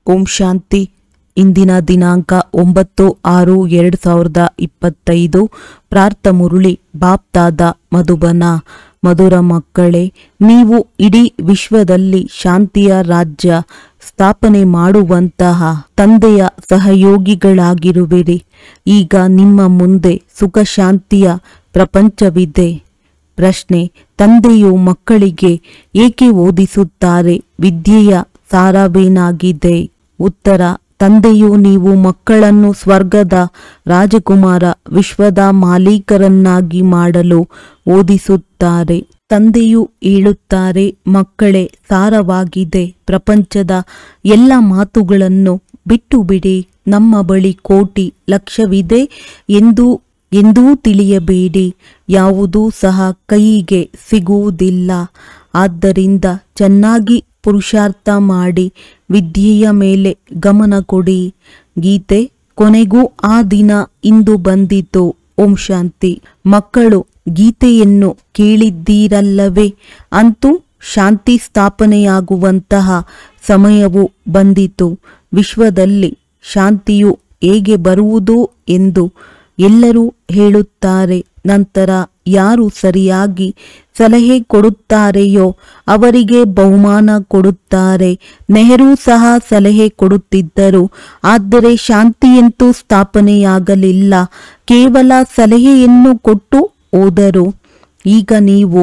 ಓಂ ಶಾಂತಿ. ಇಂದಿನ ದಿನಾಂಕ 9/6/2025. ಪ್ರಾರ್ಥ ಮುರುಳಿ ಬಾಪ್ದಾದ ಮಧುಬನ. ಮಧುರ ಮಕ್ಕಳೇ, ನೀವು ಇಡೀ ವಿಶ್ವದಲ್ಲಿ ಶಾಂತಿಯ ರಾಜ್ಯ ಸ್ಥಾಪನೆ ಮಾಡುವಂತಹ ತಂದೆಯ ಸಹಯೋಗಿಗಳಾಗಿರುವಿರಿ. ಈಗ ನಿಮ್ಮ ಮುಂದೆ ಸುಖ ಶಾಂತಿಯ ಪ್ರಪಂಚವಿದೆ. ಪ್ರಶ್ನೆ: ತಂದೆಯು ಮಕ್ಕಳಿಗೆ ಏಕೆ ಓದಿಸುತ್ತಾರೆ? ವಿದ್ಯೆಯ ಸಾರವೇನಾಗಿದೆ? ಉತ್ತರ: ತಂದೆಯು ನೀವು ಮಕ್ಕಳನ್ನು ಸ್ವರ್ಗದ ರಾಜಕುಮಾರ, ವಿಶ್ವದ ಮಾಲೀಕರನ್ನಾಗಿ ಮಾಡಲು ಓದಿಸುತ್ತಾರೆ. ತಂದೆಯು ಹೇಳುತ್ತಾರೆ, ಮಕ್ಕಳೇ, ಸಾರವಾಗಿದೆ. ಪ್ರಪಂಚದ ಎಲ್ಲ ಮಾತುಗಳನ್ನು ಬಿಟ್ಟು ಬಿಡಿ. ನಮ್ಮ ಬಳಿ ಕೋಟಿ ಲಕ್ಷವಿದೆ ಎಂದೂ ತಿಳಿಯಬೇಡಿ. ಯಾವುದೂ ಸಹ ಕೈಗೆ ಸಿಗುವುದಿಲ್ಲ. ಆದ್ದರಿಂದ ಚೆನ್ನಾಗಿ ಪುರುಷಾರ್ಥ ಮಾಡಿ ವಿದ್ಯೆಯ ಮೇಲೆ ಗಮನ ಕೊಡಿ. ಗೀತೆ. ಕೊನೆಗೂ ಆ ದಿನ ಇಂದು ಬಂದಿತು. ಓಂ ಶಾಂತಿ. ಮಕ್ಕಳು, ಗೀತೆಯನ್ನು ಕೇಳಿದ್ದೀರಲ್ಲವೇ? ಅಂತೂ ಶಾಂತಿ ಸ್ಥಾಪನೆಯಾಗುವಂತಹ ಸಮಯವು ಬಂದಿತು. ವಿಶ್ವದಲ್ಲಿ ಶಾಂತಿಯು ಹೇಗೆ ಬರುವುದು ಎಂದು ಎಲ್ಲರೂ ಹೇಳುತ್ತಾರೆ. ನಂತರ ಯಾರು ಸರಿಯಾಗಿ ಸಲಹೆ ಕೊಡುತ್ತಾರೆಯೋ ಅವರಿಗೆ ಬಹುಮಾನ ಕೊಡುತ್ತಾರೆ. ನೆಹರು ಸಹ ಸಲಹೆ ಕೊಡುತ್ತಿದ್ದರು, ಆದರೆ ಶಾಂತಿಯಂತೂ ಸ್ಥಾಪನೆಯಾಗಲಿಲ್ಲ. ಕೇವಲ ಸಲಹೆಯನ್ನು ಕೊಟ್ಟು ಹೋದರು. ಈಗ ನೀವು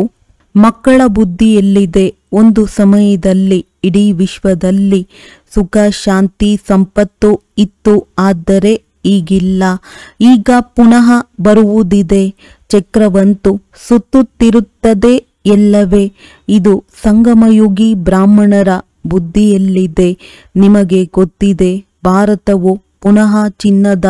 ಮಕ್ಕಳ ಬುದ್ಧಿಯಲ್ಲಿದೆ. ಒಂದು ಸಮಯದಲ್ಲಿ ಇಡೀ ವಿಶ್ವದಲ್ಲಿ ಸುಖ, ಶಾಂತಿ, ಸಂಪತ್ತು ಇತ್ತು. ಆದರೆ ಈಗಿಲ್ಲ. ಈಗ ಪುನಃ ಬರುವುದಿದೆ. ಚಕ್ರವಂತೂ ಸುತ್ತುತ್ತಿರುತ್ತದೆ ಎಲ್ಲವೇ. ಇದು ಸಂಗಮಯುಗಿ ಬ್ರಾಹ್ಮಣರ ಬುದ್ಧಿಯಲ್ಲಿದೆ. ನಿಮಗೆ ಗೊತ್ತಿದೆ, ಭಾರತವು ಪುನಃ ಚಿನ್ನದ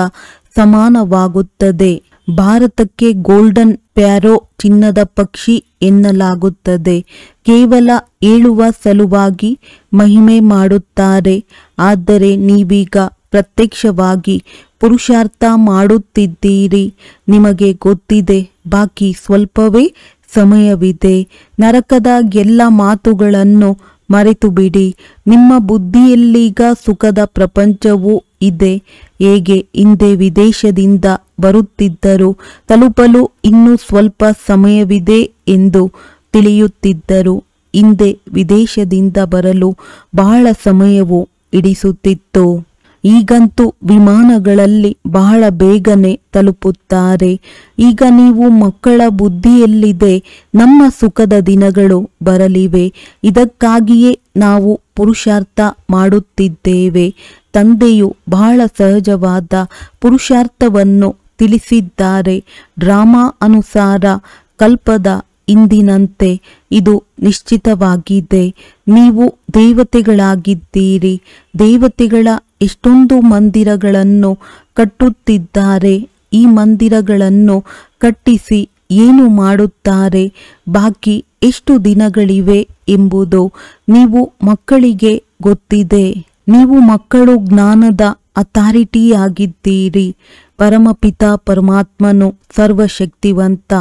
ಸಮಾನವಾಗುತ್ತದೆ. ಭಾರತಕ್ಕೆ ಗೋಲ್ಡನ್ ಪ್ಯಾರೋ, ಚಿನ್ನದ ಪಕ್ಷಿ ಎನ್ನಲಾಗುತ್ತದೆ. ಕೇವಲ ಹೇಳುವ ಸಲುವಾಗಿ ಮಹಿಮೆ ಮಾಡುತ್ತಾರೆ. ಆದರೆ ನೀವೀಗ ಪ್ರತ್ಯಕ್ಷವಾಗಿ ಪುರುಷಾರ್ಥ ಮಾಡುತ್ತಿದ್ದೀರಿ. ನಿಮಗೆ ಗೊತ್ತಿದೆ, ಬಾಕಿ ಸ್ವಲ್ಪವೇ ಸಮಯವಿದೆ. ನರಕದ ಎಲ್ಲ ಮಾತುಗಳನ್ನು ಮರೆತು ಬಿಡಿ. ನಿಮ್ಮ ಬುದ್ಧಿಯಲ್ಲೀಗ ಸುಖದ ಪ್ರಪಂಚವೂ ಇದೆ. ಹೇಗೆ ಹಿಂದೆ ವಿದೇಶದಿಂದ ಬರುತ್ತಿದ್ದರು, ತಲುಪಲು ಇನ್ನೂ ಸ್ವಲ್ಪ ಸಮಯವಿದೆ ಎಂದು ತಿಳಿಯುತ್ತಿದ್ದರು. ಹಿಂದೆ ವಿದೇಶದಿಂದ ಬರಲು ಬಹಳ ಸಮಯವು ಹಿಡಿಸುತ್ತಿತ್ತು. ಈಗಂತೂ ವಿಮಾನಗಳಲ್ಲಿ ಬಹಳ ಬೇಗನೆ ತಲುಪುತ್ತಾರೆ. ಈಗ ನೀವು ಮಕ್ಕಳ ಬುದ್ಧಿಯಲ್ಲಿದೆ, ನಮ್ಮ ಸುಖದ ದಿನಗಳು ಬರಲಿವೆ. ಇದಕ್ಕಾಗಿಯೇ ನಾವು ಪುರುಷಾರ್ಥ ಮಾಡುತ್ತಿದ್ದೇವೆ. ತಂದೆಯು ಬಹಳ ಸಹಜವಾದ ಪುರುಷಾರ್ಥವನ್ನು ತಿಳಿಸಿದ್ದಾರೆ. ಡ್ರಾಮಾ ಅನುಸಾರ ಕಲ್ಪದ ಇಂದಿನಂತೆ ಇದು ನಿಶ್ಚಿತವಾಗಿದೆ. ನೀವು ದೇವತೆಗಳಾಗಿದ್ದೀರಿ. ದೇವತೆಗಳ ಎಷ್ಟೊಂದು ಮಂದಿರಗಳನ್ನು ಕಟ್ಟುತ್ತಿದ್ದಾರೆ. ಈ ಮಂದಿರಗಳನ್ನು ಕಟ್ಟಿಸಿ ಏನು ಮಾಡುತ್ತಾರೆ? ಬಾಕಿ ಎಷ್ಟು ದಿನಗಳಿವೆ ಎಂಬುದು ನೀವು ಮಕ್ಕಳಿಗೆ ಗೊತ್ತಿದೆ. ನೀವು ಮಕ್ಕಳು ಜ್ಞಾನದ ಅಥಾರಿಟಿಯಾಗಿದ್ದೀರಿ. ಪರಮಪಿತ ಪರಮಾತ್ಮನು ಸರ್ವಶಕ್ತಿವಂತ,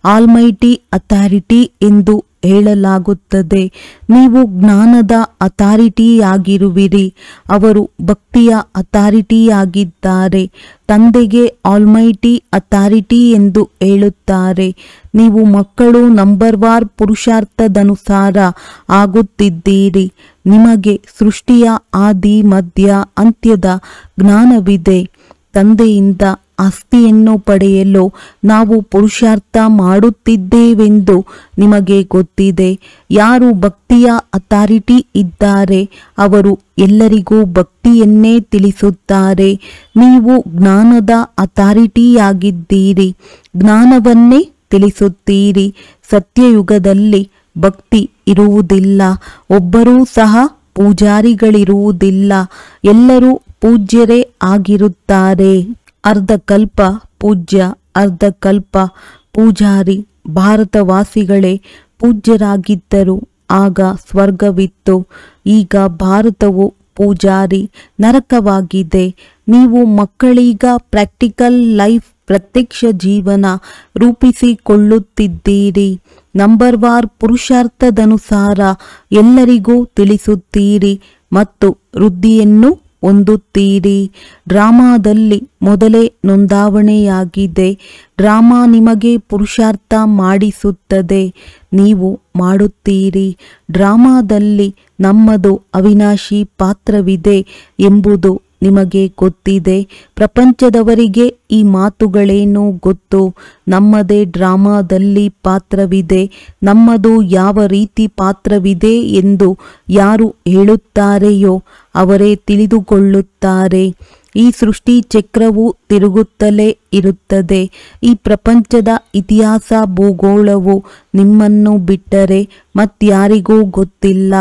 ಆಲ್ಮೈಟಿ ಅಥಾರಿಟಿ ಎಂದು ಹೇಳಲಾಗುತ್ತದೆ. ನೀವು ಜ್ಞಾನದ ಅಥಾರಿಟಿಯಾಗಿರುವಿರಿ. ಅವರು ಭಕ್ತಿಯ ಅಥಾರಿಟಿಯಾಗಿದ್ದಾರೆ. ತಂದೆಗೆ ಆಲ್ಮೈಟಿ ಅಥಾರಿಟಿ ಎಂದು ಹೇಳುತ್ತಾರೆ. ನೀವು ಮಕ್ಕಳು ನಂಬರ್ವಾರ್ ಪುರುಷಾರ್ಥದನುಸಾರ ಆಗುತ್ತಿದ್ದೀರಿ. ನಿಮಗೆ ಸೃಷ್ಟಿಯ ಆದಿ, ಮಧ್ಯ, ಅಂತ್ಯದ ಜ್ಞಾನವಿದೆ. ತಂದೆಯಿಂದ ಆಸ್ತಿಯನ್ನು ಪಡೆಯಲು ನಾವು ಪುರುಷಾರ್ಥ ಮಾಡುತ್ತಿದ್ದೇವೆಂದು ನಿಮಗೆ ಗೊತ್ತಿದೆ. ಯಾರು ಭಕ್ತಿಯ ಅಥಾರಿಟಿ ಇದ್ದಾರೆ ಅವರು ಎಲ್ಲರಿಗೂ ಭಕ್ತಿಯನ್ನೇ ತಿಳಿಸುತ್ತಾರೆ. ನೀವು ಜ್ಞಾನದ ಅಥಾರಿಟಿಯಾಗಿದ್ದೀರಿ. ಜ್ಞಾನವನ್ನೇ ತಿಳಿಸುತ್ತೀರಿ. ಸತ್ಯಯುಗದಲ್ಲಿ ಭಕ್ತಿ ಇರುವುದಿಲ್ಲ. ಒಬ್ಬರೂ ಸಹ ಪೂಜಾರಿಗಳಿರುವುದಿಲ್ಲ. ಎಲ್ಲರೂ ಪೂಜ್ಯರೇ ಆಗಿರುತ್ತಾರೆ. ಅರ್ಧಕಲ್ಪ ಪೂಜ್ಯ, ಅರ್ಧಕಲ್ಪ ಪೂಜಾರಿ. ಭಾರತವಾಸಿಗಳೇ ಪೂಜ್ಯರಾಗಿದ್ದರು. ಆಗ ಸ್ವರ್ಗವಿತ್ತು. ಈಗ ಭಾರತವು ಪೂಜಾರಿ, ನರಕವಾಗಿದೆ. ನೀವು ಮಕ್ಕಳೀಗ ಪ್ರಾಕ್ಟಿಕಲ್ ಲೈಫ್, ಪ್ರತ್ಯಕ್ಷ ಜೀವನ ರೂಪಿಸಿಕೊಳ್ಳುತ್ತಿದ್ದೀರಿ. ನಂಬರ್ವಾರ್ ಪುರುಷಾರ್ಥದನುಸಾರ ಎಲ್ಲರಿಗೂ ತಿಳಿಸುತ್ತೀರಿ ಮತ್ತು ವೃದ್ಧಿಯನ್ನು ಹೊಂದುತ್ತೀರಿ. ಡ್ರಾಮಾದಲ್ಲಿ ಮೊದಲೇ ನೋಂದಾವಣೆಯಾಗಿದೆ. ಡ್ರಾಮಾ ನಿಮಗೆ ಪುರುಷಾರ್ಥ ಮಾಡಿಸುತ್ತದೆ, ನೀವು ಮಾಡುತ್ತೀರಿ. ಡ್ರಾಮಾದಲ್ಲಿ ನಮ್ಮದು ಅವಿನಾಶಿ ಪಾತ್ರವಿದೆ ಎಂಬುದು ನಿಮಗೆ ಗೊತ್ತಿದೆ. ಪ್ರಪಂಚದವರಿಗೆ ಈ ಮಾತುಗಳೇನು ಗೊತ್ತು? ನಮ್ಮದೇ ಡ್ರಾಮಾದಲ್ಲಿ ಪಾತ್ರವಿದೆ. ನಮ್ಮದು ಯಾವ ರೀತಿ ಪಾತ್ರವಿದೆ ಎಂದು ಯಾರು ಹೇಳುತ್ತಾರೆಯೋ ಅವರೇ ತಿಳಿದುಕೊಳ್ಳುತ್ತಾರೆ. ಈ ಸೃಷ್ಟಿ ಚಕ್ರವು ತಿರುಗುತ್ತಲೇ ಇರುತ್ತದೆ. ಈ ಪ್ರಪಂಚದ ಇತಿಹಾಸ ಭೂಗೋಳವು ನಿಮ್ಮನ್ನು ಬಿಟ್ಟರೆ ಮತ್ಯಾರಿಗೂ ಗೊತ್ತಿಲ್ಲ.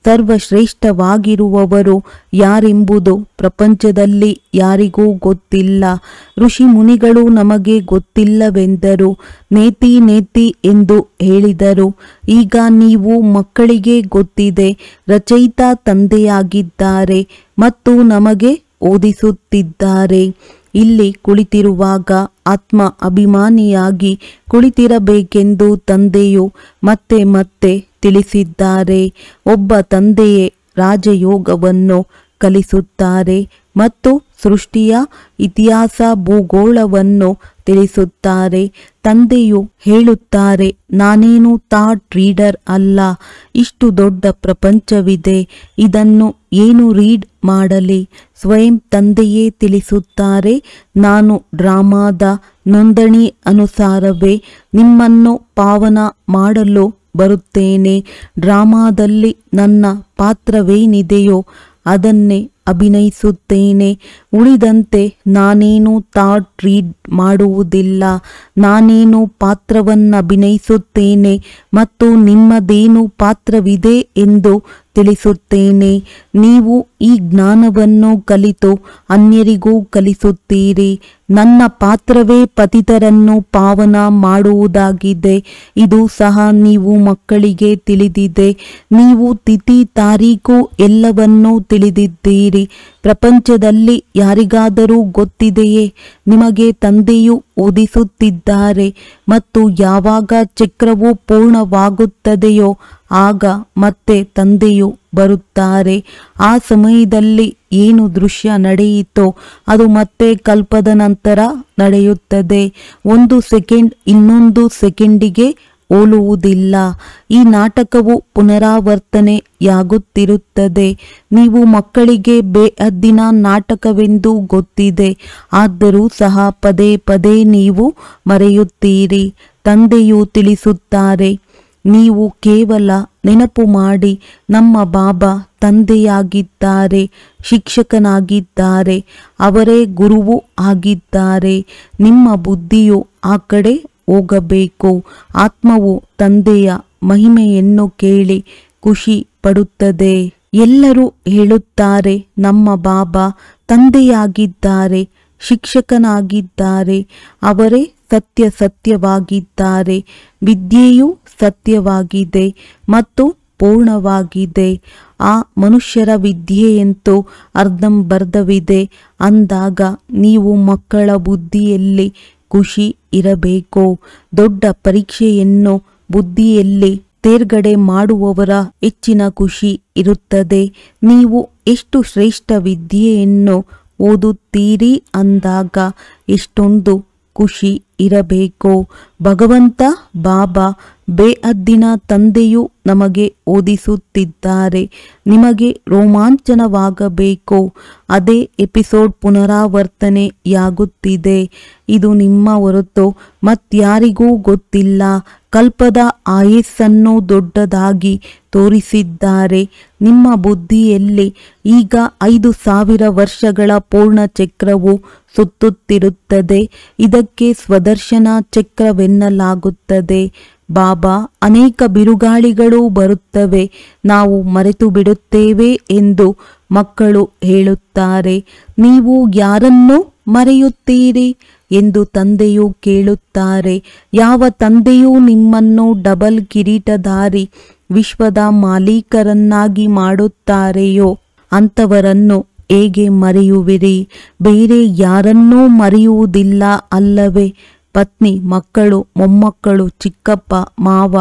ಸರ್ವಶ್ರೇಷ್ಠವಾಗಿರುವವರು ಯಾರೆಂಬುದು ಪ್ರಪಂಚದಲ್ಲಿ ಯಾರಿಗೂ ಗೊತ್ತಿಲ್ಲ. ಋಷಿ ಮುನಿಗಳು ನಮಗೆ ಗೊತ್ತಿಲ್ಲವೆಂದರು, ನೇತಿ ನೇತಿ ಎಂದು ಹೇಳಿದರು. ಈಗ ನೀವು ಮಕ್ಕಳಿಗೆ ಗೊತ್ತಿದೆ. ರಚಯಿತ ತಂದೆಯಾಗಿದ್ದಾರೆ ಮತ್ತು ನಮಗೆ ಓದಿಸುತ್ತಿದ್ದಾರೆ. ಇಲ್ಲಿ ಕುಳಿತಿರುವಾಗ ಆತ್ಮ ಅಭಿಮಾನಿಯಾಗಿ ಕುಳಿತಿರಬೇಕೆಂದು ತಂದೆಯು ಮತ್ತೆ ಮತ್ತೆ ತಿಳಿಸಿದ್ದಾರೆ. ಒಬ್ಬ ತಂದೆಯೇ ರಾಜಯೋಗವನ್ನು ಕಲಿಸುತ್ತಾರೆ ಮತ್ತು ಸೃಷ್ಟಿಯ ಇತಿಹಾಸ ಭೂಗೋಳವನ್ನು ತಿಳಿಸುತ್ತಾರೆ. ತಂದೆಯು ಹೇಳುತ್ತಾರೆ, ನಾನೇನು ಥಾಟ್ ರೀಡರ್ ಅಲ್ಲ. ಇಷ್ಟು ದೊಡ್ಡ ಪ್ರಪಂಚವಿದೆ, ಇದನ್ನು ಏನು ರೀಡ್ ಮಾಡಲಿ? ಸ್ವಯಂ ತಂದೆಯೇ ತಿಳಿಸುತ್ತಾರೆ, ನಾನು ಡ್ರಾಮಾದ ನೋಂದಣಿ ಅನುಸಾರವೇ ನಿಮ್ಮನ್ನು ಪಾವನ ಮಾಡಲು ಬರುತ್ತೇನೆ. ಡ್ರಾಮಾದಲ್ಲಿ ನನ್ನ ಪಾತ್ರವೇನಿದೆಯೋ ಅದನ್ನೇ ಅಭಿನಯಿಸುತ್ತೇನೆ. ಉಳಿದಂತೆ ನಾನೇನು ಥಾಟ್ ರೀಡ್ ಮಾಡುವುದಿಲ್ಲ. ನಾನೇನು ಪಾತ್ರವನ್ನಭಿನಯಿಸುತ್ತೇನೆ ಮತ್ತು ನಿಮ್ಮದೇನು ಪಾತ್ರವಿದೆ ಎಂದು ತಿಳಿಸುತ್ತೇನೆ. ನೀವು ಈ ಜ್ಞಾನವನ್ನು ಕಲಿತು ಅನ್ಯರಿಗೂ ಕಲಿಸುತ್ತೀರಿ. ನನ್ನ ಪಾತ್ರವೇ ಪತಿತರನ್ನು ಪಾವನ ಮಾಡುವುದಾಗಿದೆ. ಇದು ಸಹ ನೀವು ಮಕ್ಕಳಿಗೆ ತಿಳಿದಿದೆ. ನೀವು ತಿಥಿ ತಾರೀಕು ಎಲ್ಲವನ್ನೂ ತಿಳಿದಿದ್ದೀರಿ. ಪ್ರಪಂಚದಲ್ಲಿ ಯಾರಿಗಾದರೂ ಗೊತ್ತಿದೆಯೇ? ನಿಮಗೆ ತಂದೆಯು ಓದಿಸುತ್ತಿದ್ದಾರೆ ಮತ್ತು ಯಾವಾಗ ಚಕ್ರವು ಪೂರ್ಣವಾಗುತ್ತದೆಯೋ ಆಗ ಮತ್ತೆ ತಂದೆಯು ಬರುತ್ತಾರೆ. ಆ ಸಮಯದಲ್ಲಿ ಏನು ದೃಶ್ಯ ನಡೆಯಿತೋ ಅದು ಮತ್ತೆ ಕಲ್ಪದ ನಂತರ ನಡೆಯುತ್ತದೆ. 1 ಸೆಕೆಂಡ್ ಇನ್ನೊಂದು ಸೆಕೆಂಡಿಗೆ ಹೋಲುವುದಿಲ್ಲ. ಈ ನಾಟಕವು ಪುನರಾವರ್ತನೆಯಾಗುತ್ತಿರುತ್ತದೆ. ನೀವು ಮಕ್ಕಳಿಗೆ ಬೇಹದ್ದಿನ ನಾಟಕವೆಂದು ಗೊತ್ತಿದೆ, ಆದರೂ ಸಹ ಪದೇ ಪದೇ ನೀವು ಮರೆಯುತ್ತೀರಿ. ತಂದೆಯು ತಿಳಿಸುತ್ತಾರೆ, ನೀವು ಕೇವಲ ನೆನಪು ಮಾಡಿ, ನಮ್ಮ ಬಾಬಾ ತಂದೆಯಾಗಿದ್ದಾರೆ, ಶಿಕ್ಷಕನಾಗಿದ್ದಾರೆ, ಅವರೇ ಗುರುವು ಆಗಿದ್ದಾರೆ. ನಿಮ್ಮ ಬುದ್ಧಿಯು ಆ ಕಡೆ ಹೋಗಬೇಕು. ಆತ್ಮವು ತಂದೆಯ ಮಹಿಮೆಯನ್ನು ಕೇಳಿ ಖುಷಿ ಪಡುತ್ತದೆ. ಎಲ್ಲರೂ ಹೇಳುತ್ತಾರೆ, ನಮ್ಮ ಬಾಬಾ ತಂದೆಯಾಗಿದ್ದಾರೆ, ಶಿಕ್ಷಕನಾಗಿದ್ದಾರೆ, ಅವರೇ ಸತ್ಯವಾಗಿದ್ದಾರೆ. ವಿದ್ಯೆಯು ಸತ್ಯವಾಗಿದೆ ಮತ್ತು ಪೂರ್ಣವಾಗಿದೆ. ಆ ಮನುಷ್ಯರ ವಿದ್ಯೆಯಂತೂ ಅರ್ಧಂಬರ್ಧವಿದೆ ಅಂದಾಗ ನೀವು ಮಕ್ಕಳ ಬುದ್ಧಿಯಲ್ಲಿ ಖುಷಿ ಇರಬೇಕು. ದೊಡ್ಡ ಪರೀಕ್ಷೆಯನ್ನು ಬುದ್ಧಿಯಲ್ಲಿ ತೇರ್ಗಡೆ ಮಾಡುವವರ ಹೆಚ್ಚಿನ ಖುಷಿ ಇರುತ್ತದೆ. ನೀವು ಎಷ್ಟು ಶ್ರೇಷ್ಠ ವಿದ್ಯೆಯನ್ನು ಓದುತ್ತೀರಿ ಅಂದಾಗ ಎಷ್ಟೊಂದು ಖುಷಿ ಇರಬೇಕು. ಭಗವಂತ ಬಾಬಾ ಬೇಹದ್ದಿನ ತಂದೆಯು ನಮಗೆ ಓದಿಸುತ್ತಿದ್ದಾರೆ. ನಿಮಗೆ ರೋಮಾಂಚನವಾಗಬೇಕು. ಅದೇ ಎಪಿಸೋಡ್ ಪುನರಾವರ್ತನೆಯಾಗುತ್ತಿದೆ. ಇದು ನಿಮ್ಮ ಹೊರತು ಮತ್ಯಾರಿಗೂ ಗೊತ್ತಿಲ್ಲ. ಕಲ್ಪದ ಆಯಸ್ಸನ್ನು ದೊಡ್ಡದಾಗಿ ತೋರಿಸಿದ್ದಾರೆ. ನಿಮ್ಮ ಬುದ್ಧಿಯಲ್ಲಿ ಈಗ 5000 ವರ್ಷಗಳ ಪೂರ್ಣ ಚಕ್ರವು ಸುತ್ತುತ್ತಿರುತ್ತದೆ. ಇದಕ್ಕೆ ಸ್ವದರ್ಶನ ಚಕ್ರವೆನ್ನಲಾಗುತ್ತದೆ. ಬಾಬಾ ಅನೇಕ ಬಿರುಗಾಳಿಗಳು ಬರುತ್ತವೆ, ನಾವು ಮರೆತು ಬಿಡುತ್ತೇವೆ ಎಂದು ಮಕ್ಕಳು ಹೇಳುತ್ತಾರೆ. ನೀವು ಯಾರನ್ನು ಮರೆಯುತ್ತೀರಿ ಎಂದು ತಂದೆಯು ಕೇಳುತ್ತಾರೆ. ಯಾವ ತಂದೆಯು ನಿಮ್ಮನ್ನು ಡಬಲ್ ಕಿರೀಟಧಾರಿ ವಿಶ್ವದ ಮಾಲೀಕರನ್ನಾಗಿ ಮಾಡುತ್ತಾರೆಯೋ ಅಂಥವರನ್ನು ಹೇಗೆ ಮರೆಯುವಿರಿ? ಬೇರೆ ಯಾರನ್ನೂ ಮರೆಯುವುದಿಲ್ಲ ಅಲ್ಲವೇ? ಪತ್ನಿ, ಮಕ್ಕಳು, ಮೊಮ್ಮಕ್ಕಳು, ಚಿಕ್ಕಪ್ಪ, ಮಾವ,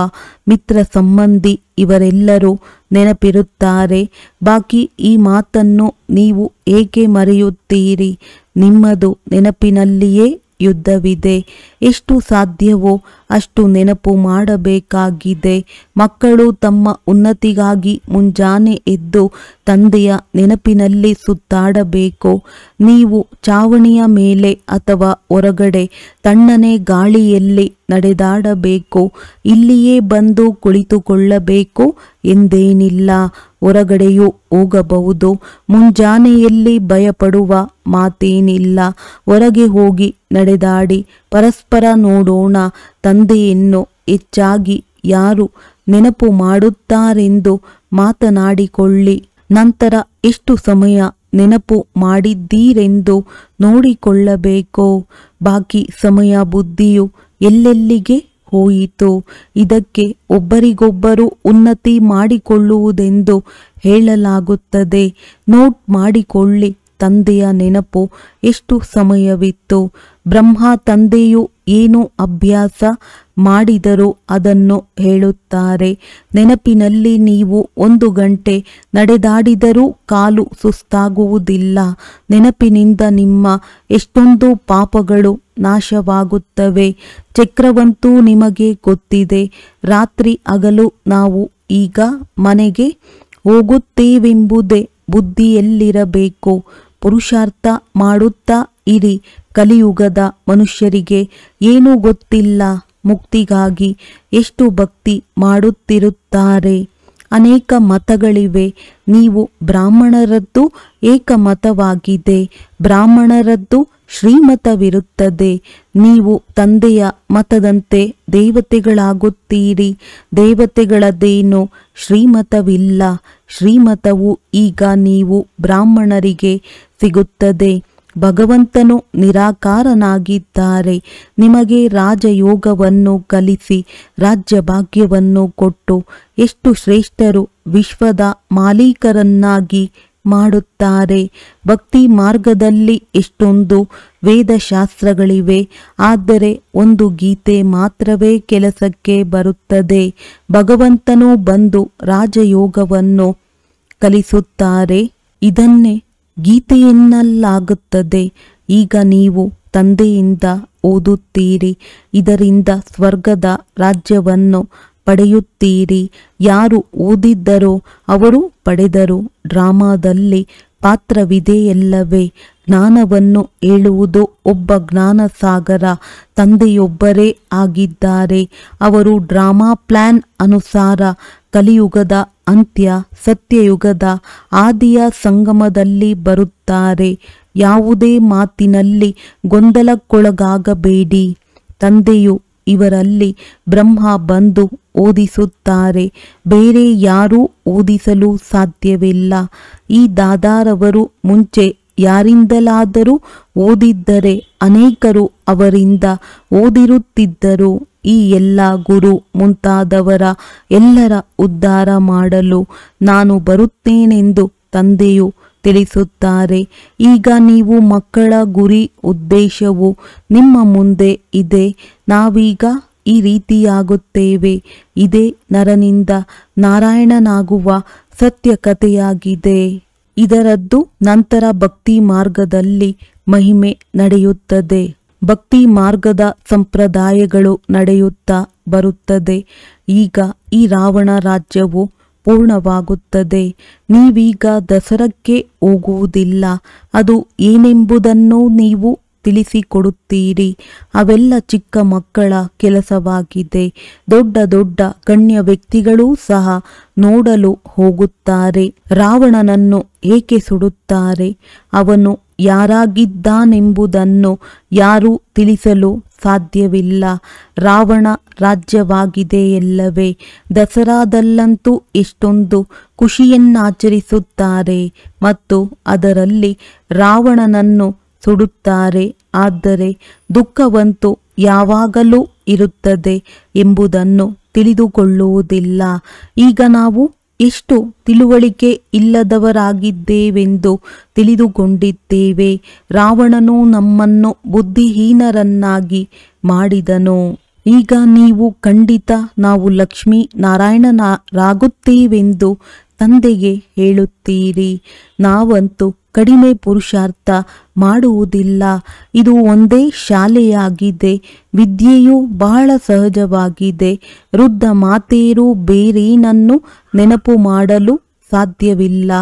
ಮಿತ್ರ, ಸಂಬಂಧಿ ಇವರೆಲ್ಲರೂ ನೆನಪಿರುತ್ತಾರೆ. ಬಾಕಿ ಈ ಮಾತನ್ನು ನೀವು ಏಕೆ ಮರೆಯುತ್ತೀರಿ? ನಿಮ್ಮದು ನೆನಪಿನಲ್ಲಿಯೇ ಯುದ್ಧವಿದೆ. ಎಷ್ಟು ಸಾಧ್ಯವೋ ಅಷ್ಟು ನೆನಪು ಮಾಡಬೇಕಾಗಿದೆ. ಮಕ್ಕಳು ತಮ್ಮ ಉನ್ನತಿಗಾಗಿ ಮುಂಜಾನೆ ಎದ್ದು ತಂದೆಯ ನೆನಪಿನಲ್ಲಿ ಸುತ್ತಾಡಬೇಕು. ನೀವು ಚಾವಣಿಯ ಮೇಲೆ ಅಥವಾ ಹೊರಗಡೆ ತಣ್ಣನೆ ಗಾಳಿಯಲ್ಲಿ ನಡೆದಾಡಬೇಕು. ಇಲ್ಲಿಯೇ ಬಂದು ಕುಳಿತುಕೊಳ್ಳಬೇಕು ಎಂದೇನಿಲ್ಲ. ಹೊರಗಡೆಯೂ ಹೋಗಬಹುದು. ಮುಂಜಾನೆಯಲ್ಲಿ ಭಯಪಡುವ ಮಾತೇನಿಲ್ಲ. ಹೊರಗೆ ಹೋಗಿ ನಡೆದಾಡಿ ಪರಸ್ಪರ ನೋಡೋಣ. ತಂದೆಯನ್ನು ಹೆಚ್ಚಾಗಿ ಯಾರು ನೆನಪು ಮಾಡುತ್ತಾರೆಂದು ಮಾತನಾಡಿಕೊಳ್ಳಿ. ನಂತರ ಎಷ್ಟು ಸಮಯ ನೆನಪು ಮಾಡಿದ್ದೀರೆಂದು ನೋಡಿಕೊಳ್ಳಬೇಕು. ಬಾಕಿ ಸಮಯ ಬುದ್ಧಿಯು ಎಲ್ಲೆಲ್ಲಿಗೆ ಹೋಯಿತು? ಇದಕ್ಕೆ ಒಬ್ಬರಿಗೊಬ್ಬರು ಉನ್ನತಿ ಮಾಡಿಕೊಳ್ಳುವುದೆಂದು ಹೇಳಲಾಗುತ್ತದೆ. ನೋಟ್ ಮಾಡಿಕೊಳ್ಳಿ. ತಂದೆಯ ನೆನಪು ಎಷ್ಟು ಸಮಯವಿತ್ತು? ಬ್ರಹ್ಮ ತಂದೆಯು ಏನು ಅಭ್ಯಾಸ ಮಾಡಿದರೂ ಅದನ್ನು ಹೇಳುತ್ತಾರೆ. ನೆನಪಿನಲ್ಲಿ ನೀವು 1 ಗಂಟೆ ನಡೆದಾಡಿದರೂ ಕಾಲು ಸುಸ್ತಾಗುವುದಿಲ್ಲ. ನೆನಪಿನಿಂದ ನಿಮ್ಮ ಎಷ್ಟೊಂದು ಪಾಪಗಳು ನಾಶವಾಗುತ್ತವೆ. ಚಕ್ರವಂತೂ ನಿಮಗೆ ಗೊತ್ತಿದೆ. ರಾತ್ರಿ ಹಗಲು ನಾವು ಈಗ ಮನೆಗೆ ಹೋಗುತ್ತೇವೆಂಬುದೇ ಬುದ್ಧಿಯಲ್ಲಿರಬೇಕು. ಪುರುಷಾರ್ಥ ಮಾಡುತ್ತಾ ಇರಿ. ಕಲಿಯುಗದ ಮನುಷ್ಯರಿಗೆ ಏನೂ ಗೊತ್ತಿಲ್ಲ. ಮುಕ್ತಿಗಾಗಿ ಎಷ್ಟು ಭಕ್ತಿ ಮಾಡುತ್ತಿರುತ್ತಾರೆ. ಅನೇಕ ಮತಗಳಿವೆ. ನೀವು ಬ್ರಾಹ್ಮಣರದ್ದು ಏಕಮತವಾಗಿದೆ. ಬ್ರಾಹ್ಮಣರದ್ದು ಶ್ರೀಮತವಿರುತ್ತದೆ. ನೀವು ತಂದೆಯ ಮತದಂತೆ ದೇವತೆಗಳಾಗುತ್ತೀರಿ. ದೇವತೆಗಳದ್ದೇನೋ ಶ್ರೀಮತವಿಲ್ಲ. ಶ್ರೀಮತವು ಈಗ ನೀವು ಬ್ರಾಹ್ಮಣರಿಗೆ ಸಿಗುತ್ತದೆ. ಭಗವಂತನು ನಿರಾಕಾರನಾಗಿದ್ದಾರೆ. ನಿಮಗೆ ರಾಜಯೋಗವನ್ನು ಕಲಿಸಿ ರಾಜ್ಯಭಾಗ್ಯವನ್ನು ಕೊಟ್ಟು ಎಷ್ಟು ಶ್ರೇಷ್ಠರು ವಿಶ್ವದ ಮಾಲೀಕರನ್ನಾಗಿ ಮಾಡುತ್ತಾರೆ. ಭಕ್ತಿ ಮಾರ್ಗದಲ್ಲಿ ಎಷ್ಟೊಂದು ವೇದಶಾಸ್ತ್ರಗಳಿವೆ. ಆದರೆ ಒಂದು ಗೀತೆ ಮಾತ್ರವೇ ಕೆಲಸಕ್ಕೆ ಬರುತ್ತದೆ. ಭಗವಂತನು ಬಂದು ರಾಜಯೋಗವನ್ನು ಕಲಿಸುತ್ತಾರೆ. ಇದನ್ನೇ ಗೀತೆಯೆನ್ನಲಾಗುತ್ತದೆ. ಈಗ ನೀವು ತಂದೆಯಿಂದ ಓದುತ್ತೀರಿ. ಇದರಿಂದ ಸ್ವರ್ಗದ ರಾಜ್ಯವನ್ನು ಪಡೆಯುತ್ತೀರಿ. ಯಾರು ಓದಿದ್ದರೋ ಅವರು ಪಡೆದರು. ಡ್ರಾಮಾದಲ್ಲಿ ಪಾತ್ರವಿದೆಯಲ್ಲವೇ? ಜ್ಞಾನವನ್ನು ಹೇಳುವುದು ಒಬ್ಬ ಜ್ಞಾನಸಾಗರ. ತಂದೆಯೊಬ್ಬರೇ ಆಗಿದ್ದಾರೆ. ಅವರು ಡ್ರಾಮಾ ಪ್ಲಾನ್ ಅನುಸಾರ ಕಲಿಯುಗದ ಅಂತ್ಯ, ಸತ್ಯಯುಗದ ಆದಿಯ ಸಂಗಮದಲ್ಲಿ ಬರುತ್ತಾರೆ. ಯಾವುದೇ ಮಾತಿನಲ್ಲಿ ಗೊಂದಲಕ್ಕೊಳಗಾಗಬೇಡಿ. ತಂದೆಯು ಇವರಲ್ಲಿ ಬ್ರಹ್ಮ ಬಂದು ಓದಿಸುತ್ತಾರೆ. ಬೇರೆ ಯಾರೂ ಓದಿಸಲು ಸಾಧ್ಯವಿಲ್ಲ. ಈ ದಾದಾರವರು ಮುಂಚೆ ಯಾರಿಂದಲಾದರೂ ಓದಿದ್ದರೆ ಅನೇಕರು ಅವರಿಂದ ಓದಿರುತ್ತಿದ್ದರು. ಈ ಎಲ್ಲ ಗುರು ಮುಂತಾದವರ ಎಲ್ಲರ ಉದ್ಧಾರ ಮಾಡಲು ನಾನು ಬರುತ್ತೇನೆಂದು ತಂದೆಯು ತಿಳಿಸುತ್ತಾರೆ. ಈಗ ನೀವು ಮಕ್ಕಳ ಗುರಿ ಉದ್ದೇಶವು ನಿಮ್ಮ ಮುಂದೆ ಇದೆ. ನಾವೀಗ ಈ ರೀತಿಯಾಗುತ್ತೇವೆ. ಇದೇ ನರನಿಂದ ನಾರಾಯಣನಾಗುವ ಸತ್ಯ ಕಥೆಯಾಗಿದೆ. ಇದರದ್ದು ನಂತರ ಭಕ್ತಿ ಮಾರ್ಗದಲ್ಲಿ ಮಹಿಮೆ ನಡೆಯುತ್ತದೆ. ಭಕ್ತಿ ಮಾರ್ಗದ ಸಂಪ್ರದಾಯಗಳು ನಡೆಯುತ್ತಾ ಬರುತ್ತದೆ. ಈಗ ಈ ರಾವಣ ರಾಜ್ಯವು ಪೂರ್ಣವಾಗುತ್ತದೆ. ನೀವೀಗ ದಸರಕ್ಕೆ ಹೋಗುವುದಿಲ್ಲ. ಅದು ಏನೆಂಬುದನ್ನು ನೀವು ತಿಳಿಸಿಕೊಡುತ್ತೀರಿ. ಅವೆಲ್ಲ ಚಿಕ್ಕ ಮಕ್ಕಳ ಕೆಲಸವಾಗಿದೆ. ದೊಡ್ಡ ದೊಡ್ಡ ಗಣ್ಯ ವ್ಯಕ್ತಿಗಳೂ ಸಹ ನೋಡಲು ಹೋಗುತ್ತಾರೆ. ರಾವಣನನ್ನು ಏಕೆ ಸುಡುತ್ತಾರೆ? ಅವನು ಯಾರಾಗಿದ್ದಾನೆಂಬುದನ್ನು ಯಾರೂ ತಿಳಿಸಲು ಸಾಧ್ಯವಿಲ್ಲ. ರಾವಣ ರಾಜ್ಯವಾಗಿದೆಯಲ್ಲವೇ? ದಸರಾದಲ್ಲಂತೂ ಎಷ್ಟೊಂದು ಖುಷಿಯನ್ನಾಚರಿಸುತ್ತಾರೆ ಮತ್ತು ಅದರಲ್ಲಿ ರಾವಣನನ್ನು ಸುಡುತ್ತಾರೆ. ಆದರೆ ದುಃಖವಂತೂ ಯಾವಾಗಲೂ ಇರುತ್ತದೆ ಎಂಬುದನ್ನು ತಿಳಿದುಕೊಳ್ಳುವುದಿಲ್ಲ. ಈಗ ನಾವು ಎಷ್ಟು ತಿಳುವಳಿಕೆ ಇಲ್ಲದವರಾಗಿದ್ದೇವೆಂದು ತಿಳಿದುಕೊಂಡಿದ್ದೇವೆ. ರಾವಣನು ನಮ್ಮನ್ನು ಬುದ್ಧಿಹೀನರನ್ನಾಗಿ ಮಾಡಿದನು. ಈಗ ನೀವು ಖಂಡಿತ ನಾವು ಲಕ್ಷ್ಮೀ ನಾರಾಯಣರಾಗುತ್ತೇವೆಂದು ತಂದೆಗೆ ಹೇಳುತ್ತೀರಿ. ನಾವಂತೂ ಕಡಿಮೆ ಪುರುಷಾರ್ಥ ಮಾಡುವುದಿಲ್ಲ. ಇದು ಒಂದೇ ಶಾಲೆಯಾಗಿದೆ. ವಿದ್ಯೆಯು ಬಹಳ ಸಹಜವಾಗಿದೆ. ವೃದ್ಧ ಮಾತೆಯರು ಬೇರೇನನ್ನು ನೆನಪು ಮಾಡಲು ಸಾಧ್ಯವಿಲ್ಲ.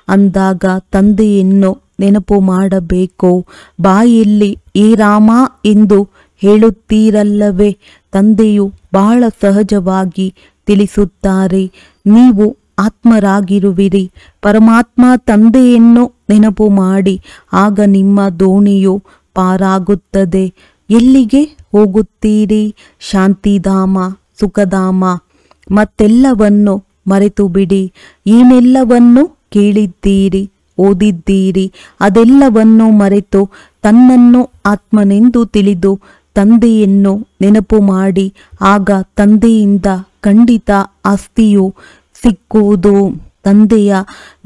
ಅಂದಾಗ ತಂದೆಯನ್ನು ನೆನಪು ಮಾಡಬೇಕು. ಬಾಯಲ್ಲಿ ಏ ರಾಮ ಎಂದು ಹೇಳುತ್ತೀರಲ್ಲವೇ, ತಂದೆಯು ಬಹಳ ಸಹಜವಾಗಿ ತಿಳಿಸುತ್ತಾರೆ. ನೀವು ಆತ್ಮರಾಗಿರುವಿರಿ. ಪರಮಾತ್ಮ ತಂದೆಯನ್ನು ನೆನಪು ಮಾಡಿ, ಆಗ ನಿಮ್ಮ ದೋಣಿಯು ಪಾರಾಗುತ್ತದೆ. ಎಲ್ಲಿಗೆ ಹೋಗುತ್ತೀರಿ? ಶಾಂತಿಧಾಮ, ಸುಖಧಾಮ. ಮತ್ತೆಲ್ಲವನ್ನು ಮರೆತು ಬಿಡಿ. ಏನೆಲ್ಲವನ್ನು ಕೇಳಿದ್ದೀರಿ, ಓದಿದ್ದೀರಿ, ಅದೆಲ್ಲವನ್ನು ಮರೆತು ತನ್ನನ್ನು ಆತ್ಮನೆಂದು ತಿಳಿದು ತಂದೆಯನ್ನು ನೆನಪು ಮಾಡಿ, ಆಗ ತಂದೆಯಿಂದ ಖಂಡಿತ ಆಸ್ತಿಯು ಸಿಕ್ಕುವುದು. ತಂದೆಯ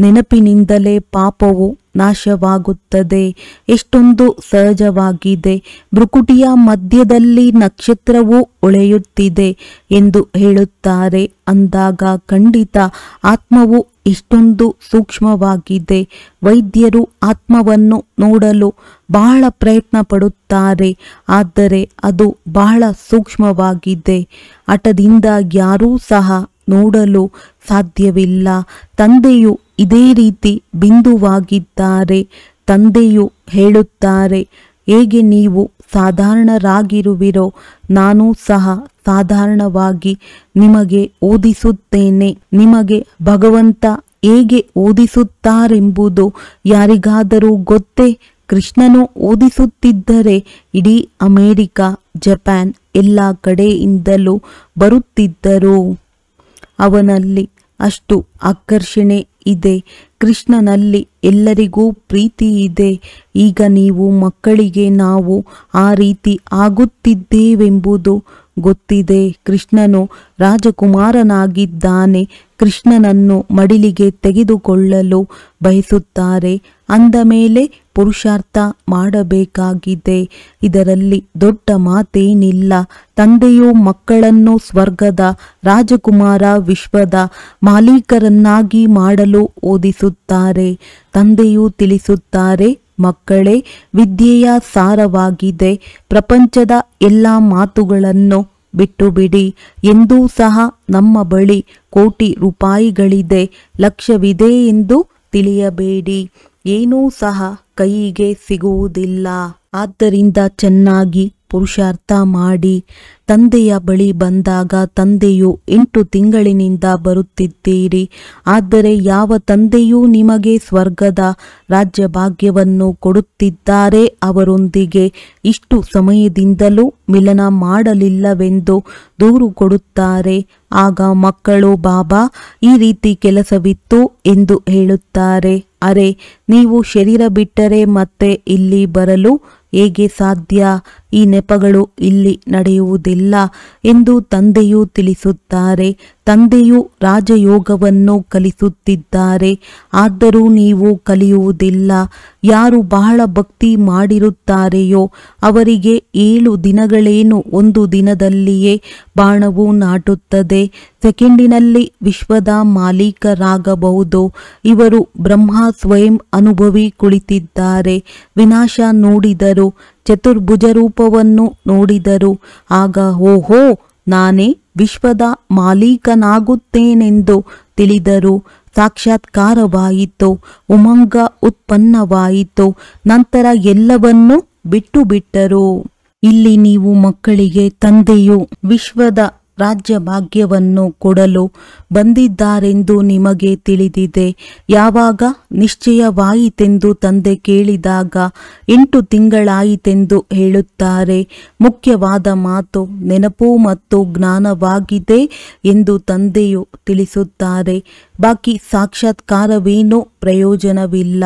ನೆನಪಿನಿಂದಲೇ ಪಾಪವು ನಾಶವಾಗುತ್ತದೆ. ಎಷ್ಟೊಂದು ಸಹಜವಾಗಿದೆ. ಭ್ರುಕುಟಿಯ ಮಧ್ಯದಲ್ಲಿ ನಕ್ಷತ್ರವು ಹೊಳೆಯುತ್ತಿದೆ ಎಂದು ಹೇಳುತ್ತಾರೆ. ಅಂದಾಗ ಖಂಡಿತ ಆತ್ಮವು ಇಷ್ಟೊಂದು ಸೂಕ್ಷ್ಮವಾಗಿದೆ. ವೈದ್ಯರು ಆತ್ಮವನ್ನು ನೋಡಲು ಬಹಳ ಪ್ರಯತ್ನ ಪಡುತ್ತಾರೆ, ಆದರೆ ಅದು ಬಹಳ ಸೂಕ್ಷ್ಮವಾಗಿದೆ. ಹಠದಿಂದ ಯಾರೂ ಸಹ ನೋಡಲು ಸಾಧ್ಯವಿಲ್ಲ. ತಂದೆಯು ಇದೇ ರೀತಿ ಬಿಂದುವಾಗಿದ್ದಾರೆ. ತಂದೆಯು ಹೇಳುತ್ತಾರೆ, ಹೇಗೆ ನೀವು ಸಾಧಾರಣರಾಗಿರುವಿರೋ ನಾನು ಸಹ ಸಾಧಾರಣವಾಗಿ ನಿಮಗೆ ಓದಿಸುತ್ತೇನೆ. ನಿಮಗೆ ಭಗವಂತ ಹೇಗೆ ಓದಿಸುತ್ತಾರೆಂಬುದು ಯಾರಿಗಾದರೂ ಗೊತ್ತೇ? ಕೃಷ್ಣನು ಓದಿಸುತ್ತಿದ್ದರೆ ಇಡೀ ಅಮೇರಿಕ, ಜಪಾನ್ ಎಲ್ಲ ಕಡೆಯಿಂದಲೂ ಬರುತ್ತಿದ್ದರು. ಅವನಲ್ಲಿ ಅಷ್ಟು ಆಕರ್ಷಣೆ ಇದೆ. ಕೃಷ್ಣನಲ್ಲಿ ಎಲ್ಲರಿಗೂ ಪ್ರೀತಿ ಇದೆ. ಈಗ ನೀವು ಮಕ್ಕಳಿಗೆ ನಾವು ಆ ರೀತಿ ಆಗುತ್ತಿದ್ದೇವೆಂಬುದು ಗೊತ್ತಿದೆ. ಕೃಷ್ಣನು ರಾಜಕುಮಾರನಾಗಿದ್ದಾನೆ. ಕೃಷ್ಣನನ್ನು ಮಡಿಲಿಗೆ ತೆಗೆದುಕೊಳ್ಳಲು ಬಯಸುತ್ತಾರೆ. ಅಂದ ಮೇಲೆ ಪುರುಷಾರ್ಥ ಮಾಡಬೇಕಾಗಿದೆ. ಇದರಲ್ಲಿ ದೊಡ್ಡ ಮಾತೇನಿಲ್ಲ. ತಂದೆಯು ಮಕ್ಕಳನ್ನು ಸ್ವರ್ಗದ ರಾಜಕುಮಾರ, ವಿಶ್ವದ ಮಾಲೀಕರನ್ನಾಗಿ ಮಾಡಲು ಓದಿಸುತ್ತಾರೆ. ತಂದೆಯು ತಿಳಿಸುತ್ತಾರೆ, ಮಕ್ಕಳೇ, ವಿದ್ಯೆಯ ಸಾರವಾಗಿದೆ. ಪ್ರಪಂಚದ ಎಲ್ಲ ಮಾತುಗಳನ್ನು ಬಿಟ್ಟು ಬಿಡಿ. ಎಂದೂ ಸಹ ನಮ್ಮ ಬಳಿ ಕೋಟಿ ರೂಪಾಯಿಗಳಿದೆ, ಲಕ್ಷವಿದೆ ಎಂದು ತಿಳಿಯಬೇಡಿ. ಏನೂ ಸಹ ಕೈಗೆ ಸಿಗುವುದಿಲ್ಲ. ಆದ್ದರಿಂದ ಚೆನ್ನಾಗಿ ಪುರುಷಾರ್ಥ ಮಾಡಿ. ತಂದೆಯ ಬಳಿ ಬಂದಾಗ ತಂದೆಯು 8 ತಿಂಗಳಿನಿಂದ ಬರುತ್ತಿದ್ದೀರಿ. ಆದರೆ ಯಾವ ತಂದೆಯೂ ನಿಮಗೆ ಸ್ವರ್ಗದ ರಾಜ್ಯ ಭಾಗ್ಯವನ್ನು ಕೊಡುತ್ತಿದ್ದಾರೆ, ಅವರೊಂದಿಗೆ ಇಷ್ಟು ಸಮಯದಿಂದಲೂ ಮಿಲನ ಮಾಡಲಿಲ್ಲವೆಂದು ದೂರು ಕೊಡುತ್ತಾರೆ. ಆಗ ಮಕ್ಕಳು, ಬಾಬಾ ಈ ರೀತಿ ಕೆಲಸವಿತ್ತು ಎಂದು ಹೇಳುತ್ತಾರೆ. ಅರೆ, ನೀವು ಶರೀರ ಬಿಟ್ಟರೆ ಮತ್ತೆ ಇಲ್ಲಿ ಬರಲು ಹೇಗೆ ಸಾಧ್ಯ? ಈ ನೆಪಗಳು ಇಲ್ಲಿ ನಡೆಯುವುದಿಲ್ಲ ಎಂದು ತಂದೆಯು ತಿಳಿಸುತ್ತಾರೆ. ತಂದೆಯು ರಾಜಯೋಗವನ್ನು ಕಲಿಸುತ್ತಿದ್ದಾರೆ, ಆದರೂ ನೀವು ಕಲಿಯುವುದಿಲ್ಲ. ಯಾರು ಬಹಳ ಭಕ್ತಿ ಮಾಡಿರುತ್ತಾರೆಯೋ ಅವರಿಗೆ 7 ದಿನಗಳೇನು, 1 ದಿನದಲ್ಲಿಯೇ ಬಾಣವು ನಾಟುತ್ತದೆ. ಸೆಕೆಂಡಿನಲ್ಲಿ ವಿಶ್ವದ ಮಾಲೀಕರಾಗಬಹುದು. ಇವರು ಬ್ರಹ್ಮ ಸ್ವಯಂ ಅನುಭವಿ ಕುಳಿತಿದ್ದಾರೆ. ವಿನಾಶ ನೋಡಿದರು, ಚತುರ್ಭುಜ ರೂಪವನ್ನು ನೋಡಿದರು. ಆಗ ಓಹೋ, ನಾನೇ ವಿಶ್ವದ ಮಾಲೀಕನಾಗುತ್ತೇನೆಂದು ತಿಳಿದರು. ಸಾಕ್ಷಾತ್ಕಾರವಾಯಿತು, ಉಮಂಗ ಉತ್ಪನ್ನವಾಯಿತು. ನಂತರ ಎಲ್ಲವನ್ನೂ ಬಿಟ್ಟು ಬಿಟ್ಟರು. ಇಲ್ಲಿ ನೀವು ಮಕ್ಕಳಿಗೆ ತಂದೆಯು ವಿಶ್ವದ ರಾಜ್ಯ ಭಾಗ್ಯವನ್ನು ಕೊಡಲು ಬಂದಿದ್ದಾರೆಂದು ನಿಮಗೆ ತಿಳಿದಿದೆ. ಯಾವಾಗ ನಿಶ್ಚಯವಾಯಿತೆಂದು ತಂದೆ ಕೇಳಿದಾಗ 8 ತಿಂಗಳಾಯಿತೆಂದು ಹೇಳುತ್ತಾರೆ. ಮುಖ್ಯವಾದ ಮಾತು ನೆನಪು ಮತ್ತು ಜ್ಞಾನವಾಗಿದೆ ಎಂದು ತಂದೆಯು ತಿಳಿಸುತ್ತಾರೆ. ಬಾಕಿ ಸಾಕ್ಷಾತ್ಕಾರವೇನೂ ಪ್ರಯೋಜನವಿಲ್ಲ.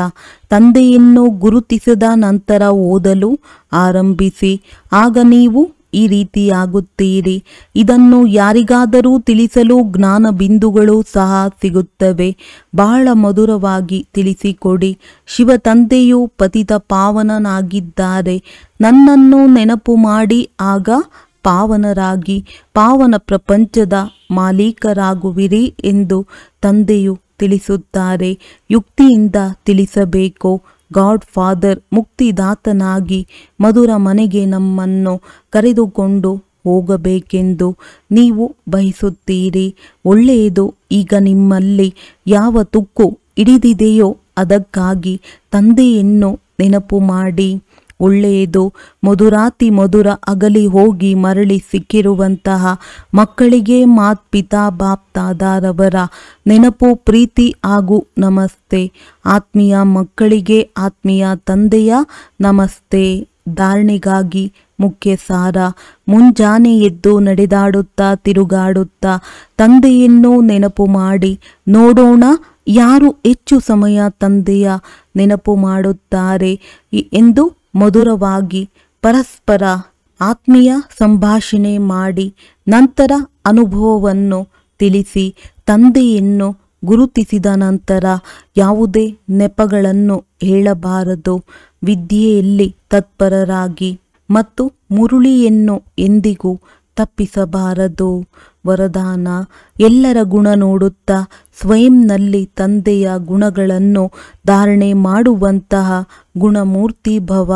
ತಂದೆಯನ್ನು ಗುರುತಿಸಿದ ನಂತರ ಓದಲು ಆರಂಭಿಸಿ. ಆಗ ನೀವು ಈ ರೀತಿಯಾಗುತ್ತೀರಿ. ಇದನ್ನು ಯಾರಿಗಾದರೂ ತಿಳಿಸಲು ಜ್ಞಾನ ಬಿಂದುಗಳು ಸಹ ಸಿಗುತ್ತವೆ. ಬಹಳ ಮಧುರವಾಗಿ ತಿಳಿಸಿಕೊಡಿ. ಶಿವ ತಂದೆಯು ಪತಿತ ಪಾವನನಾಗಿದ್ದಾರೆ. ನನ್ನನ್ನು ನೆನಪು ಮಾಡಿ, ಆಗ ಪಾವನರಾಗಿ ಪಾವನ ಪ್ರಪಂಚದ ಮಾಲೀಕರಾಗುವಿರಿ ಎಂದು ತಂದೆಯು ತಿಳಿಸುತ್ತಾರೆ. ಯುಕ್ತಿಯಿಂದ ತಿಳಿಸಬೇಕು. ಗಾಡ್ ಫಾದರ್ ಮುಕ್ತಿದಾತನಾಗಿ ಮಧುರ ಮನೆಗೆ ನಮ್ಮನ್ನು ಕರೆದುಕೊಂಡು ಹೋಗಬೇಕೆಂದು ನೀವು ಬಯಸುತ್ತೀರಿ. ಒಳ್ಳೆಯದು. ಈಗ ನಿಮ್ಮಲ್ಲಿ ಯಾವ ತುಕ್ಕು ಹಿಡಿದಿದೆಯೋ ಅದಕ್ಕಾಗಿ ತಂದೆಯನ್ನು ನೆನಪು ಮಾಡಿ. ಒಳ್ಳೆಯದು. ಮಧುರಾತಿ ಮಧುರ ಅಗಲಿ ಹೋಗಿ ಮರಳಿ ಸಿಕ್ಕಿರುವಂತಹ ಮಕ್ಕಳಿಗೆ ಮಾತ್ಪಿತಾ ಬಾಪ್ತಾದಾರವರ ನೆನಪು, ಪ್ರೀತಿ ಹಾಗೂ ನಮಸ್ತೆ. ಆತ್ಮೀಯ ಮಕ್ಕಳಿಗೆ ಆತ್ಮೀಯ ತಂದೆಯ ನಮಸ್ತೆ. ಧಾರಣೆಗಾಗಿ ಮುಖ್ಯ ಸಾರ: ಮುಂಜಾನೆ ಎದ್ದು ನಡೆದಾಡುತ್ತಾ ತಿರುಗಾಡುತ್ತಾ ತಂದೆಯನ್ನು ನೆನಪು ಮಾಡಿ ನೋಡೋಣ ಯಾರು ಹೆಚ್ಚು ಸಮಯ ತಂದೆಯ ನೆನಪು ಮಾಡುತ್ತಾರೆ ಎಂದು ಮಧುರವಾಗಿ ಪರಸ್ಪರ ಆತ್ಮೀಯ ಸಂಭಾಷಣೆ ಮಾಡಿ ನಂತರ ಅನುಭವವನ್ನು ತಿಳಿಸಿ. ತಂದೆಯನ್ನು ಗುರುತಿಸಿದ ನಂತರ ಯಾವುದೇ ನೆಪಗಳನ್ನು ಹೇಳಬಾರದು. ವಿದ್ಯೆಯಲ್ಲಿ ತತ್ಪರರಾಗಿ ಮತ್ತು ಮುರುಳಿಯನ್ನು ಎಂದಿಗೂ ತಪ್ಪಿಸಬಾರದು. ವರದಾನ: ಎಲ್ಲರ ಗುಣ ನೋಡುತ್ತಾ ಸ್ವಯಂನಲ್ಲಿ ತಂದೆಯ ಗುಣಗಳನ್ನು ಧಾರಣೆ ಮಾಡುವಂತಹ ಗುಣಮೂರ್ತಿ ಭವ.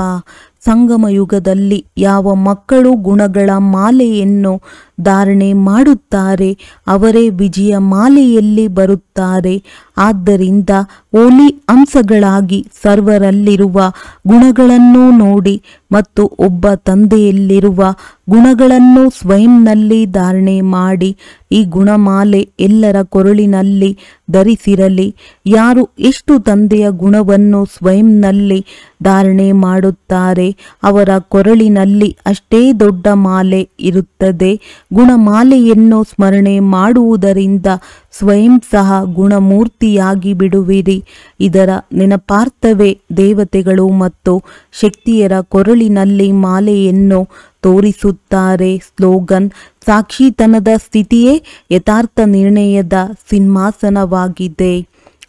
ಸಂಗಮ ಯುಗದಲ್ಲಿ ಯಾವ ಮಕ್ಕಳು ಗುಣಗಳ ಮಾಲೆಯನ್ನು ಧಾರಣೆ ಮಾಡುತ್ತಾರೆ ಅವರೇ ವಿಜಯ ಮಾಲೆಯಲ್ಲಿ ಬರುತ್ತಾರೆ. ಆದ್ದರಿಂದ ಓಲಿ ಅಂಶಗಳಾಗಿ ಸರ್ವರಲ್ಲಿರುವ ಗುಣಗಳನ್ನು ನೋಡಿ ಮತ್ತು ಒಬ್ಬ ತಂದೆಯಲ್ಲಿರುವ ಗುಣಗಳನ್ನು ಸ್ವಯಂನಲ್ಲಿ ಧಾರಣೆ ಮಾಡಿ ಈ ಗುಣಮಾಲೆ ಎಲ್ಲರ ಕೊರಳಿನಲ್ಲಿ ಧರಿಸಿರಲಿ. ಯಾರು ಎಷ್ಟು ತಂದೆಯ ಗುಣವನ್ನು ಸ್ವಯಂನಲ್ಲಿ ಧಾರಣೆ ಮಾಡುತ್ತಾರೆ ಅವರ ಕೊರಳಿನಲ್ಲಿ ಅಷ್ಟೇ ದೊಡ್ಡ ಮಾಲೆ ಇರುತ್ತದೆ. ಗುಣಮಾಲೆಯನ್ನು ಸ್ಮರಣೆ ಮಾಡುವುದರಿಂದ ಸ್ವಯಂ ಸಹ ಗುಣಮೂರ್ತಿಯಾಗಿ ಬಿಡುವಿರಿ. ಇದರ ನೆನಪಾರ್ಥವೇ ದೇವತೆಗಳು ಮತ್ತು ಶಕ್ತಿಯರ ಕೊರಳಿನಲ್ಲಿ ಮಾಲೆಯನ್ನು ತೋರಿಸುತ್ತಾರೆ. ಸ್ಲೋಗನ್: ಸಾಕ್ಷಿತನದ ಸ್ಥಿತಿಯೇ ಯಥಾರ್ಥ ನಿರ್ಣಯದ ಸಿಂಹಾಸನವಾಗಿದೆ.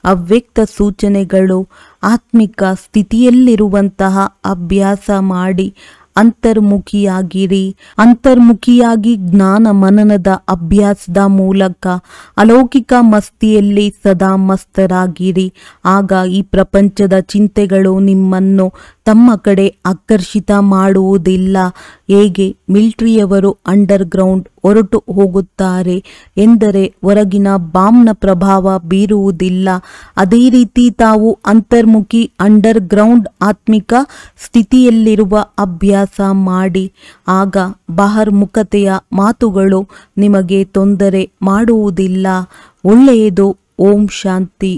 ಅವ್ಯಕ್ತ ಸೂಚನೆಗಳು: ಆತ್ಮಿಕ ಸ್ಥಿತಿಯಲ್ಲಿರುವಂತಹ ಅಭ್ಯಾಸ ಮಾಡಿ ಅಂತರ್ಮುಖಿಯಾಗಿರಿ. ಅಂತರ್ಮುಖಿಯಾಗಿ ಜ್ಞಾನ ಮನನದ ಅಭ್ಯಾಸದ ಮೂಲಕ ಅಲೌಕಿಕ ಮಸ್ತಿಯಲ್ಲಿ ಸದಾ ಮಸ್ತರಾಗಿರಿ. ಆಗ ಈ ಪ್ರಪಂಚದ ಚಿಂತೆಗಳು ನಿಮ್ಮನ್ನು ತಮ್ಮ ಕಡೆ ಆಕರ್ಷಿತ ಮಾಡುವುದಿಲ್ಲ. ಹೇಗೆ ಮಿಲಿಟರಿಯವರು ಅಂಡರ್ ಗ್ರೌಂಡ್ ಹೊರಟು ಹೋಗುತ್ತಾರೆ ಎಂದರೆ ಹೊರಗಿನ ಬಾಂಬ್ನ ಪ್ರಭಾವ ಬೀರುವುದಿಲ್ಲ, ಅದೇ ರೀತಿ ತಾವು ಅಂತರ್ಮುಖಿ ಅಂಡರ್ ಗ್ರೌಂಡ್ ಆತ್ಮಿಕ ಸ್ಥಿತಿಯಲ್ಲಿರುವ ಅಭ್ಯಾಸ ಮಾಡಿ. ಆಗ ಬಹಿರ್ಮುಖತೆಯ ಮಾತುಗಳು ನಿಮಗೆ ತೊಂದರೆ ಮಾಡುವುದಿಲ್ಲ. ಒಳ್ಳೆಯದು. ಓಂ ಶಾಂತಿ.